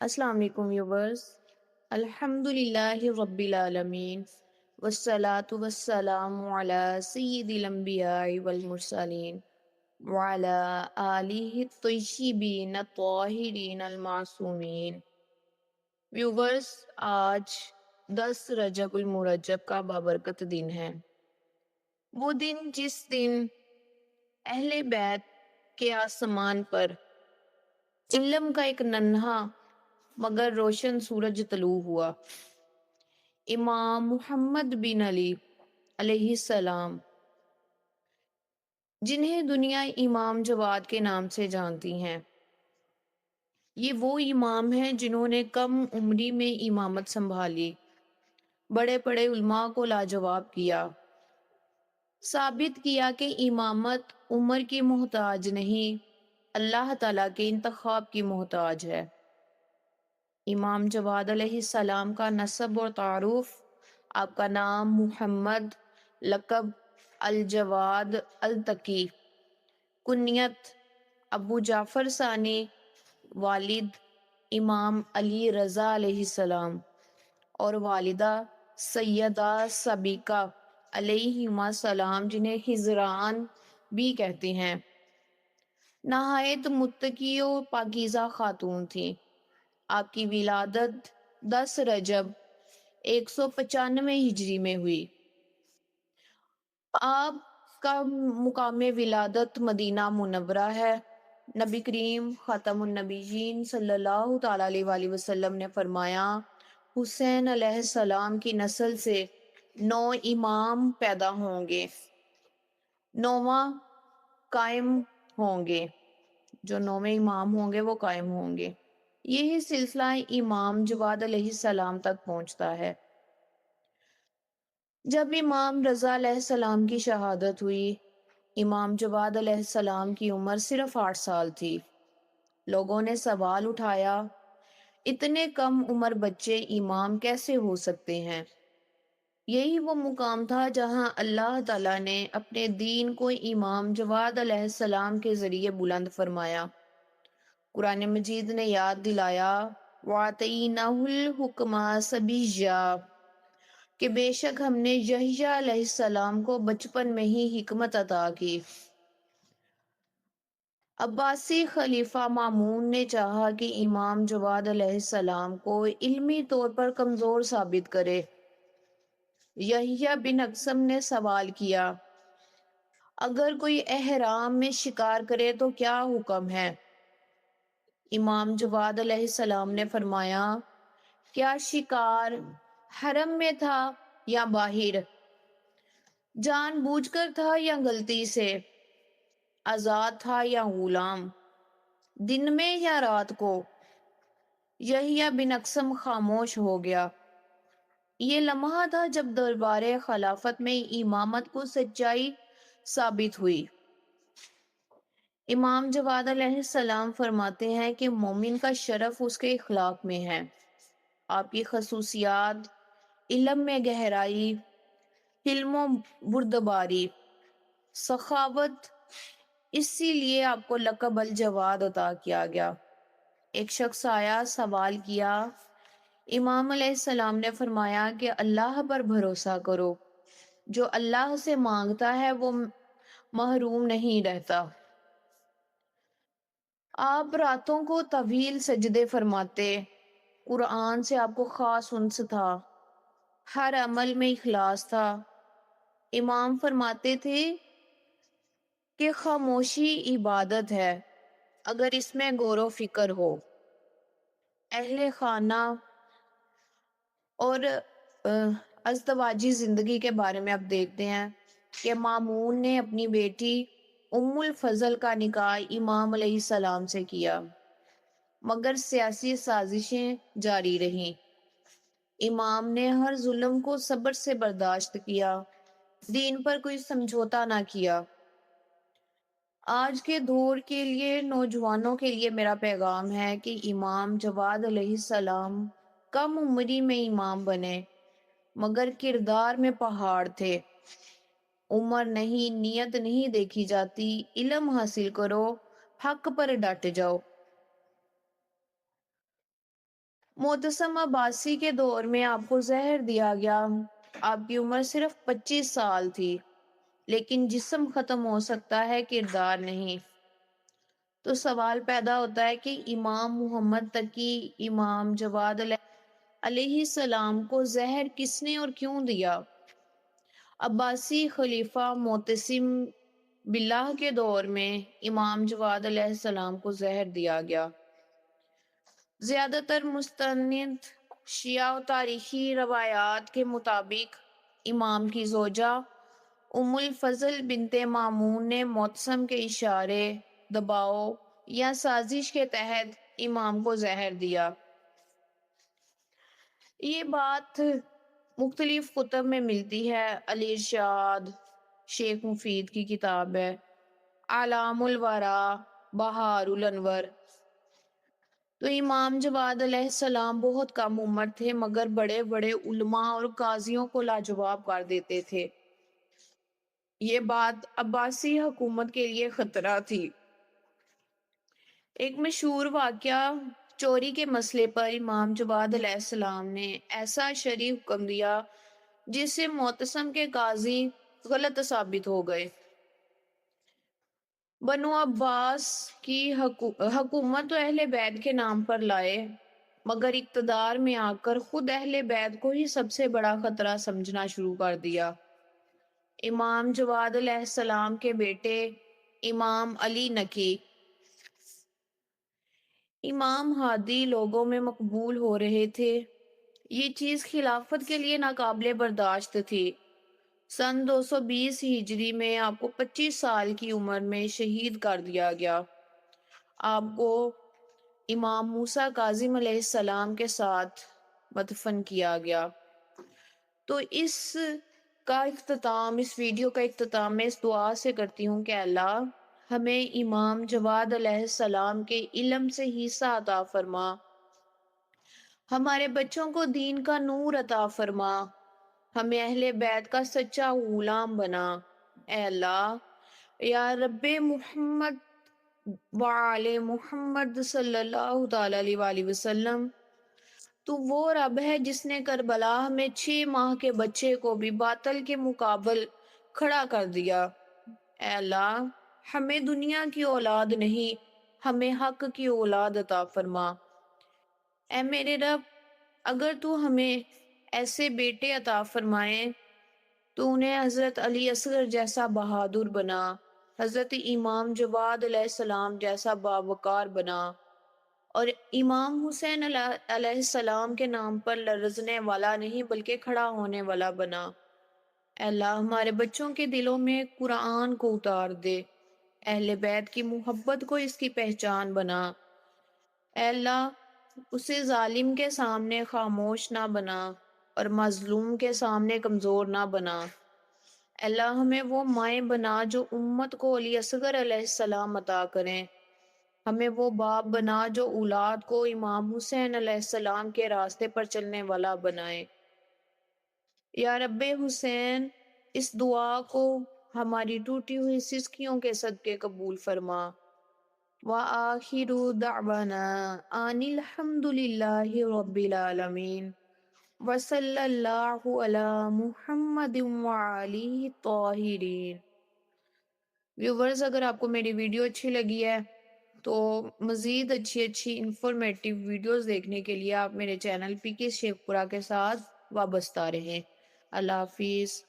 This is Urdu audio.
السلام علیکم ویورز۔ الحمد للہ رب العالمین والصلاة والسلام علی سید الانبیاء والمرسلین وعلی آلہ الطیبین الطاہرین المعصومین۔ ویورز، آج 10 رجب المرجب کا بابرکت دن ہے۔ وہ دن جس دن اہل بیت کے آسمان پر علم کا ایک ننھا مگر روشن سورج طلوع ہوا۔ امام محمد بن علی علیہ السلام، جنہیں دنیا امام جواد کے نام سے جانتی ہیں، یہ وہ امام ہیں جنہوں نے کم عمری میں امامت سنبھالی، بڑے بڑے علماء کو لاجواب کیا، ثابت کیا کہ امامت عمر کی محتاج نہیں، اللہ تعالیٰ کے انتخاب کی محتاج ہے۔ امام جواد علیہ السلام کا نسب اور تعارف: آپ کا نام محمد، لقب الجواد التقی، کنیت ابو جعفر ثانی، والد امام علی رضا علیہ السلام اور والدہ سیدہ صبیکہ علیہما السلام، جنہیں ہجران بھی کہتے ہیں، نہایت متقی و پاکیزہ خاتون تھیں۔ آپ کی ولادت 10 رجب 195 ہجری میں ہوئی۔ آپ کا مقام ولادت مدینہ منورہ ہے۔ نبی کریم خاتم النبیین صلی اللہ تعالیٰ علیہ وآلہ وسلم نے فرمایا، حسین علیہ السلام کی نسل سے 9 امام پیدا ہوں گے، 9واں قائم ہوں گے، جو 9ویں امام ہوں گے وہ قائم ہوں گے۔ یہی سلسلہ امام جواد علیہ السلام تک پہنچتا ہے۔ جب امام رضا علیہ السلام کی شہادت ہوئی، امام جواد علیہ السلام کی عمر صرف 8 سال تھی۔ لوگوں نے سوال اٹھایا، اتنے کم عمر بچے امام کیسے ہو سکتے ہیں؟ یہی وہ مقام تھا جہاں اللہ تعالیٰ نے اپنے دین کو امام جواد علیہ السلام کے ذریعے بلند فرمایا۔ قرآن مجید نے یاد دلایا، وَآتَيْنَاهُ الْحُكْمَ صَبِيًّا، کہ بے شک ہم نے یحییٰ علیہ السلام کو بچپن میں ہی حکمت عطا کی۔ عباسی خلیفہ مامون نے چاہا کہ امام جواد علیہ السلام کو علمی طور پر کمزور ثابت کرے۔ یحییٰ بن اقسم نے سوال کیا، اگر کوئی احرام میں شکار کرے تو کیا حکم ہے؟ امام جواد علیہ السلام نے فرمایا، کیا شکار حرم میں تھا یا باہر، جان بوجھ کر تھا یا غلطی سے، آزاد تھا یا غلام، دن میں یا رات کو؟ یحییٰ بن اقسم خاموش ہو گیا۔ یہ لمحہ تھا جب دربار خلافت میں امامت کو سچائی ثابت ہوئی۔ امام جواد علیہ السلام فرماتے ہیں کہ مومن کا شرف اس کے اخلاق میں ہے۔ آپ کی خصوصیات: علم میں گہرائی، حلم و بردباری، سخاوت، اسی لیے آپ کو لقب الجواد عطا کیا گیا۔ ایک شخص آیا، سوال کیا، امام علیہ السلام نے فرمایا کہ اللہ پر بھروسہ کرو، جو اللہ سے مانگتا ہے وہ محروم نہیں رہتا۔ آپ راتوں کو طویل سجدے فرماتے، قرآن سے آپ کو خاص انس تھا، ہر عمل میں اخلاص تھا۔ امام فرماتے تھے کہ خاموشی عبادت ہے اگر اس میں غور و فکر ہو۔ اہل خانہ اور ازدواجی زندگی کے بارے میں اب دیکھتے ہیں کہ مامون نے اپنی بیٹی ام الفضل کا نکاح امام علیہ السلام سے کیا، مگر سیاسی سازشیں جاری رہیں۔ امام نے ہر ظلم کو صبر سے برداشت کیا، دین پر کوئی سمجھوتا نہ کیا۔ آج کے دور کے لیے، نوجوانوں کے لیے میرا پیغام ہے کہ امام جواد علیہ السلام کم عمری میں امام بنے، مگر کردار میں پہاڑ تھے۔ عمر نہیں، نیت نہیں دیکھی جاتی، علم حاصل کرو، حق پر ڈٹ جاؤ۔ معتصم عباسی کے دور میں آپ کو زہر دیا گیا، آپ کی عمر صرف 25 سال تھی، لیکن جسم ختم ہو سکتا ہے، کردار نہیں۔ تو سوال پیدا ہوتا ہے کہ امام محمد تقی، امام جواد علیہ السلام کو زہر کس نے اور کیوں دیا؟ عباسی خلیفہ معتصم باللہ کے دور میں امام جواد علیہ السلام کو زہر دیا گیا۔ زیادہ تر مستند شیعہ و تاریخی روایات کے مطابق امام کی زوجہ ام الفضل بنت مامون نے معتصم کے اشارے، دباؤ یا سازش کے تحت امام کو زہر دیا۔ یہ بات مختلف کتب میں ملتی ہے۔ علی ارشاد شیخ مفید کی کتاب ہے، اعلام الورا، بہار الانور۔ تو امام جواد علیہ السلام بہت کم عمر تھے، مگر بڑے بڑے علماء اور قاضیوں کو لاجواب کر دیتے تھے۔ یہ بات عباسی حکومت کے لیے خطرہ تھی۔ ایک مشہور واقعہ، چوری کے مسئلے پر امام جواد علیہ السلام نے ایسا شرعی حکم دیا جس سے معتصم کے قاضی غلط ثابت ہو گئے۔ بنو عباس کی حکومت تو اہل بیت کے نام پر لائے، مگر اقتدار میں آ کر خود اہل بیت کو ہی سب سے بڑا خطرہ سمجھنا شروع کر دیا۔ امام جواد علیہ السلام کے بیٹے امام علی نقی، امام ہادی لوگوں میں مقبول ہو رہے تھے۔ یہ چیز خلافت کے لیے ناقابل برداشت تھی۔ سن 220 ہجری میں آپ کو 25 سال کی عمر میں شہید کر دیا گیا۔ آپ کو امام موسیٰ کاظم علیہ السلام کے ساتھ مدفن کیا گیا۔ تو اس ویڈیو کا اختتام میں اس دعا سے کرتی ہوں کہ اللہ ہمیں امام جواد علیہ السلام کے علم سے حصہ عطا فرما، ہمارے بچوں کو دین کا نور عطا فرما، ہمیں اہل بیت کا سچا غلام بنا۔ اے اللہ، یا رب محمد وآل محمد صلی اللہ تعالی علیہ وآلہ وسلم، تو وہ رب ہے جس نے کربلا میں 6 ماہ کے بچے کو بھی باطل کے مقابل کھڑا کر دیا۔ اے اللہ، ہمیں دنیا کی اولاد نہیں، ہمیں حق کی اولاد عطا فرما۔ اے میرے رب، اگر تو ہمیں ایسے بیٹے عطا فرمائے تو انہیں حضرت علی اصغر جیسا بہادر بنا، حضرت امام جواد علیہ السلام جیسا باوقار بنا، اور امام حسین علیہ السلام کے نام پر لرزنے والا نہیں بلکہ کھڑا ہونے والا بنا۔ اے اللہ، ہمارے بچوں کے دلوں میں قرآن کو اتار دے، اہل بیت کی محبت کو اس کی پہچان بنا۔ اے اللہ، اسے ظالم کے سامنے خاموش نہ بنا اور مظلوم کے سامنے کمزور نہ بنا۔ اے اللہ، ہمیں وہ مائیں بنا جو امت کو علی اصغر علیہ السلام عطا کریں، ہمیں وہ باپ بنا جو اولاد کو امام حسین علیہ السلام کے راستے پر چلنے والا بنائے۔ یا رب حسین، اس دعا کو ہماری ٹوٹی ہوئی سسکیوں کے صدقے قبول فرما۔ وآخر دعوانا ان الحمد للہ رب العالمین، وصلی اللہ علی محمد وآلہ الطاہرین۔ ویورز، اگر آپ کو میری ویڈیو اچھی لگی ہے تو مزید اچھی انفارمیٹیو ویڈیوز دیکھنے کے لیے آپ میرے چینل پی کے شیخ پورہ کے ساتھ وابستہ رہیں۔ اللہ حافظ۔